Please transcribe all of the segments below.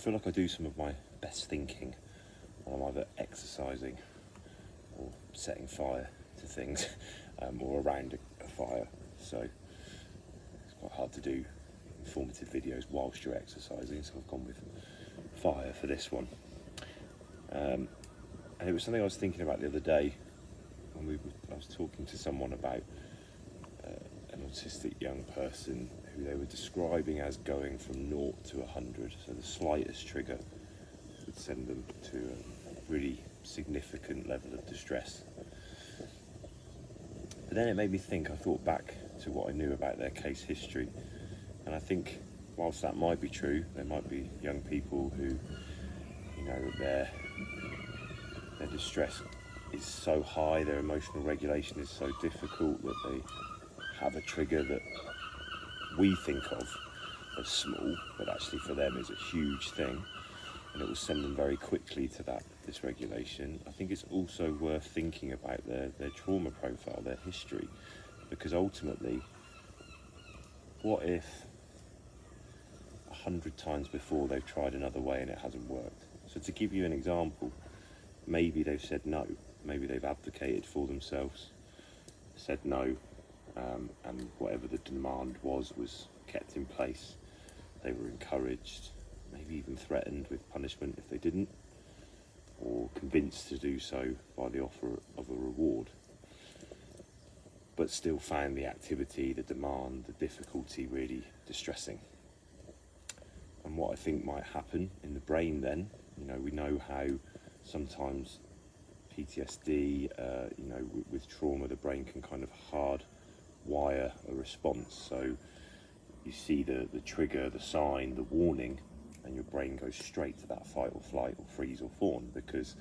feel like I do some of my best thinking while I'm either exercising or setting fire to things, or around a fire. So it's quite hard to do informative videos whilst you're exercising, so I've gone with fire for this one. And it was something I was thinking about the other day when I was talking to someone about an autistic young person who they were describing as going from 0 to 100, so the slightest trigger would send them to a really significant level of distress. But then it made me think, I thought back to what I knew about their case history, and I think whilst that might be true, there might be young people who, you know, their distress is so high, their emotional regulation is so difficult that they have a trigger that we think of as small, but actually for them is a huge thing, and it will send them very quickly to that dysregulation. I think it's also worth thinking about their trauma profile, their history, because ultimately, what if 100 times before they've tried another way and it hasn't worked? So to give you an example, maybe they've said no, maybe they've advocated for themselves, said no, and whatever the demand was kept in place. They were encouraged, maybe even threatened with punishment if they didn't, or convinced to do so by the offer of a reward, but still found the activity, the demand, the difficulty really distressing. And what I think might happen in the brain then, you know, we know how sometimes PTSD, you know, with trauma, the brain can kind of hardwire a response. So you see the trigger, the sign, the warning, and your brain goes straight to that fight or flight or freeze or fawn, because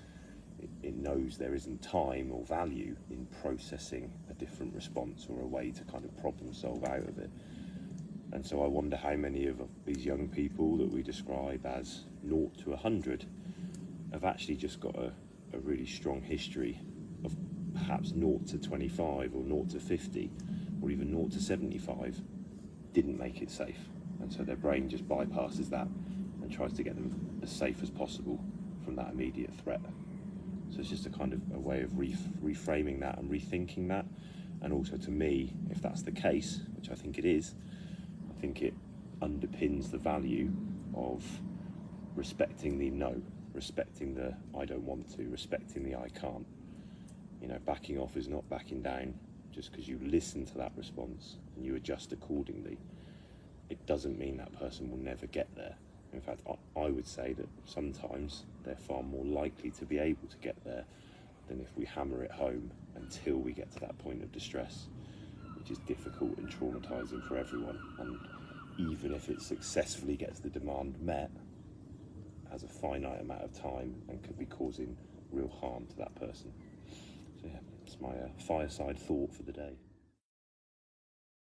it knows there isn't time or value in processing a different response or a way to kind of problem solve out of it. And so I wonder how many of these young people that we describe as 0 to 100 have actually just got a really strong history of perhaps 0 to 25 or 0 to 50 or even 0 to 75 didn't make it safe, and so their brain just bypasses that and tries to get them as safe as possible from that immediate threat. So it's just a kind of a way of reframing that and rethinking that. And also, to me, if that's the case, which I think it is, I think it underpins the value of respecting the no, respecting the I don't want to, respecting the I can't. You know, backing off is not backing down. Just because you listen to that response and you adjust accordingly, it doesn't mean that person will never get there. In fact, I would say that sometimes they're far more likely to be able to get there than if we hammer it home until we get to that point of distress, which is difficult and traumatizing for everyone. And even if it successfully gets the demand met, has a finite amount of time and could be causing real harm to that person. So yeah, it's my fireside thought for the day.